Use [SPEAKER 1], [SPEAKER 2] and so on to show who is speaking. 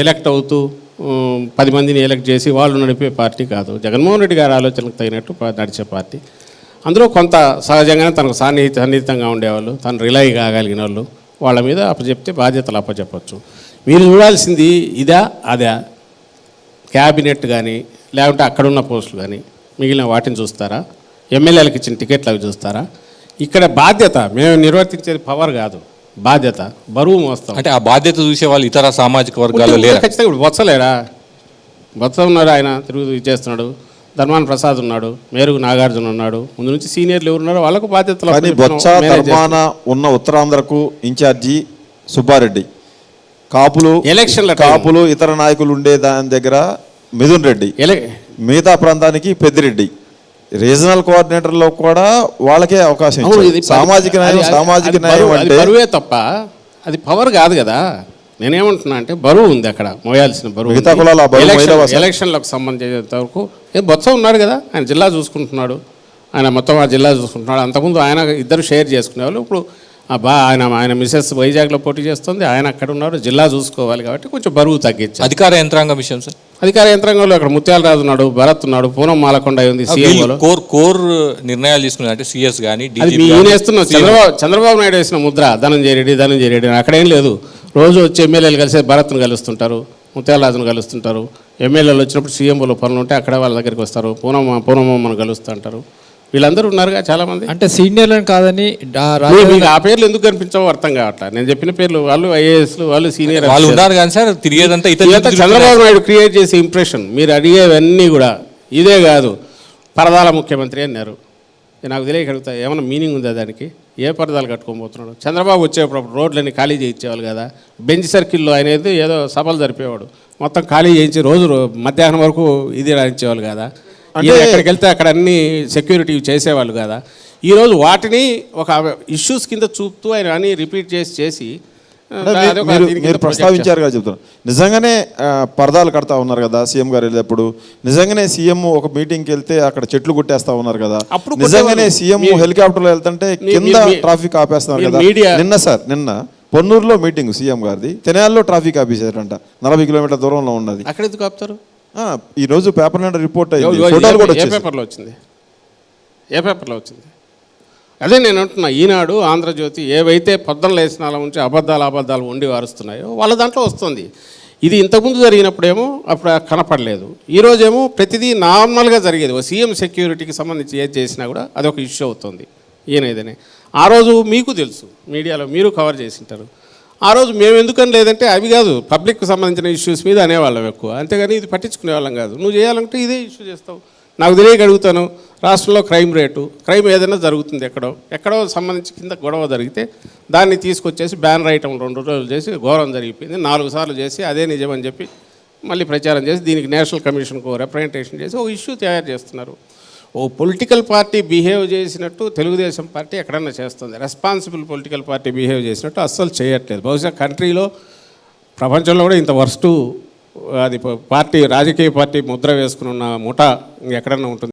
[SPEAKER 1] Elect అవుతూ 10 మందిని elect చేసి వాళ్ళు నడిపే పార్టీ కాదు. జగన్మోహన్ రెడ్డి గారి ఆలోచనకు తగినట్టు నడిచే పార్టీ. అందులో కొంత సహజంగానే తనకు సన్నిహితంగా ఉండేవాళ్ళు, తను రిలై కాగలిగిన వాళ్ళు, వాళ్ళ మీద అప్పచెప్తే బాధ్యతలు అప్పచెప్పచ్చు. మీరు చూడాల్సింది ఇదా అదా, క్యాబినెట్ కానీ లేకుంటే అక్కడున్న పోస్టులు కానీ మిగిలిన వాటిని చూస్తారా, ఎమ్మెల్యేలకు ఇచ్చిన టికెట్లు అవి చూస్తారా? ఇక్కడ బాధ్యత మేము నిర్వర్తించేది పవర్ కాదు, బాధ్యత, బరువు మోస్తాం.
[SPEAKER 2] అంటే ఆ బాధ్యత చూసే వాళ్ళు ఇతర సామాజిక వర్గాలు లేరు.
[SPEAKER 1] ఖచ్చితంగా ఇప్పుడు బొత్సలేరా, బొత్స ఉన్నాడు, ఆయన తిరుగు ఇచ్చేస్తున్నాడు. ధర్మాన ప్రసాద్ ఉన్నాడు, మేరుగు నాగార్జున ఉన్నాడు, ముందు నుంచి సీనియర్లు ఎవరు ఉన్నారో వాళ్ళకు బాధ్యతలు.
[SPEAKER 3] కానీ బొత్స ధర్మాన ఉన్న ఉత్తరాంధ్రకు ఇన్ఛార్జి సుబ్బారెడ్డి, కాపులు ఎలక్షన్ల కాపులు ఇతర నాయకులు ఉండే దాని దగ్గర మిథున్ రెడ్డి, మిగతా ప్రాంతానికి పెద్దిరెడ్డి, రీజనల్ కోఆర్డినేటర్లో కూడా వాళ్ళకే అవకాశం ఇచ్చారు. సామాజిక న్యాయం అంటే
[SPEAKER 1] బరువే తప్ప అది పవర్ కాదు కదా. నేనేమంటున్నా అంటే బరువు ఉంది అక్కడ, మోయాల్సిన బరువు.
[SPEAKER 3] మిగతా కులాల
[SPEAKER 1] ఎలక్షన్లకు సంబంధించేంత వరకు బొత్స ఉన్నాడు కదా, ఆయన జిల్లా చూసుకుంటున్నాడు, ఆయన మొత్తం ఆ జిల్లా చూసుకుంటున్నాడు. అంతకుముందు ఆయన ఇద్దరు షేర్ చేసుకునేవాళ్ళు. ఇప్పుడు ఆయన మిసెస్ వైజాగ్లో పోటీ చేస్తుంది, ఆయన అక్కడ ఉన్నాడు, జిల్లా చూసుకోవాలి కాబట్టి కొంచెం బరువు తగ్గించారు.
[SPEAKER 2] అధికార యంత్రాంగం విషయం సార్,
[SPEAKER 1] అధికార యంత్రాంగంలో అక్కడ ముత్యాలరాజు ఉన్నాడు, భరత్ ఉన్నాడు, పూనం మాలకొండ ఉంది.
[SPEAKER 2] కోర్ నిర్ణయాలు తీసుకున్నారు అంటే సిఎస్ కానీ
[SPEAKER 1] వేస్తున్నాం. చంద్రబాబు నాయుడు వేసిన ముద్ర ధనంజయ రెడ్డి అక్కడేం లేదు. రోజు వచ్చి ఎమ్మెల్యేలు కలిసి భరత్ను కలుస్తుంటారు, ముత్యాలరాజును కలుస్తుంటారు. ఎమ్మెల్యేలు వచ్చినప్పుడు సీఎంఓలో పనులు ఉంటే అక్కడ వాళ్ళ దగ్గరికి వస్తారు, పూనమ్మను కలుస్తుంటారు. వీళ్ళందరూ ఉన్నారుగా చాలామంది.
[SPEAKER 4] అంటే సీనియర్లను కాదని
[SPEAKER 1] ఆ పేర్లు ఎందుకు కనిపించావో అర్థం కావట్లా. నేను చెప్పిన పేర్లు వాళ్ళు ఐఏఎస్లు, వాళ్ళు సీనియర్
[SPEAKER 2] వాళ్ళు ఉన్నారు కానీ సార్ తిరిగేదంతా
[SPEAKER 1] చంద్రబాబు నాయుడు క్రియేట్ చేసే ఇంప్రెషన్. మీరు అడిగేవన్నీ కూడా ఇదే కాదు, పరదాల ముఖ్యమంత్రి అన్నారు. నాకు తెలియక అడుగుతా, ఏమైనా మీనింగ్ ఉందా దానికి? ఏ పరదాలు కట్టుకోబోతున్నాడు? చంద్రబాబు వచ్చేటప్పుడు రోడ్లన్నీ ఖాళీ చేయించేవాళ్ళు కదా. బెంచ్ సర్కిల్లో అనేది ఏదో సభలు జరిపేవాడు, మొత్తం ఖాళీ చేయించి రోజు మధ్యాహ్నం వరకు ఇది రాయించేవాళ్ళు కదా. ఎక్కడికి వెళ్తే అక్కడ అన్ని సెక్యూరిటీ చేసేవాళ్ళు కదా. ఈరోజు వాటిని ఒక ఇష్యూస్ కింద చూపుతూ ఆయన అని రిపీట్ చేసి
[SPEAKER 3] మీరు ప్రస్తావించారు కదా, చెప్తున్నాను. నిజంగానే పరదాలు కడతా ఉన్నారు కదా సీఎం గారు వెళ్ళేటప్పుడు. నిజంగానే సీఎం ఒక మీటింగ్కి వెళ్తే అక్కడ చెట్లు కొట్టేస్తా ఉన్నారు కదా. నిజంగానే సీఎం హెలికాప్టర్లో వెళ్తుంటే కింద ట్రాఫిక్ ఆపేస్తున్నారు కదా. నిన్న పొన్నూరులో మీటింగ్ సీఎం గారిది, తెనాల్లో ట్రాఫిక్ ఆపేసారంట. 40 కిలోమీటర్ల దూరంలో ఉన్నది.
[SPEAKER 1] అక్కడ ఎందుకు ఆపుతారు?
[SPEAKER 3] ఈరోజు పేపర్ నిండా రిపోర్ట్ అయ్యింది, ఫోటోలు కూడా
[SPEAKER 1] ఏ పేపర్లో వచ్చింది? అదే నేను అంటున్నా, ఈనాడు, ఆంధ్రజ్యోతి ఏవైతే పొద్దున లేసినాల నుంచి అబద్ధాలు వండి వారుస్తున్నాయో వాళ్ళ దాంట్లో వస్తుంది. ఇది ఇంతకుముందు జరిగినప్పుడేమో అప్పుడు కనపడలేదు, ఈరోజేమో ప్రతిదీ నార్మల్గా జరిగేది. ఓ సీఎం సెక్యూరిటీకి సంబంధించి ఏది చేసినా కూడా అదొక ఇష్యూ అవుతుంది. ఈయనైతేనే ఆ రోజు మీకు తెలుసు, మీడియాలో మీరు కవర్ చేసింటారు. ఆ రోజు మేము ఎందుకని లేదంటే అవి కాదు, పబ్లిక్కి సంబంధించిన ఇష్యూస్ మీద అనేవాళ్ళం ఎక్కువ, అంతేగాని ఇది పట్టించుకునే వాళ్ళం కాదు. నువ్వు చేయాలంటే ఇదే ఇష్యూ చేస్తావు. నాకు తెలియక అడుగుతాను, రాష్ట్రంలో క్రైమ్ ఏదైనా జరుగుతుంది, ఎక్కడో సంబంధించి కింద గొడవ జరిగితే దాన్ని తీసుకొచ్చేసి బ్యాన్ ఐటమ్ 2 రోజులు చేసి ఘోరం జరిగిపోయింది, 4 సార్లు చేసి అదే నిజమని చెప్పి మళ్ళీ ప్రచారం చేసి దీనికి నేషనల్ కమిషన్కు రిప్రజెంటేషన్ చేసి ఒక ఇష్యూ తయారు చేస్తున్నారు. ఓ పొలిటికల్ పార్టీ బిహేవ్ చేసినట్టు తెలుగుదేశం పార్టీ ఎక్కడన్నా చేస్తుంది. రెస్పాన్సిబుల్ పొలిటికల్ పార్టీ బిహేవ్ చేసినట్టు అస్సలు చేయట్లేదు. బహుశా కంట్రీలో, ప్రపంచంలో కూడా ఇంత వర్స్టు అది రాజకీయ పార్టీ ముద్ర వేసుకుని ఉన్న ముఠా ఎక్కడన్నా ఉంటుంది.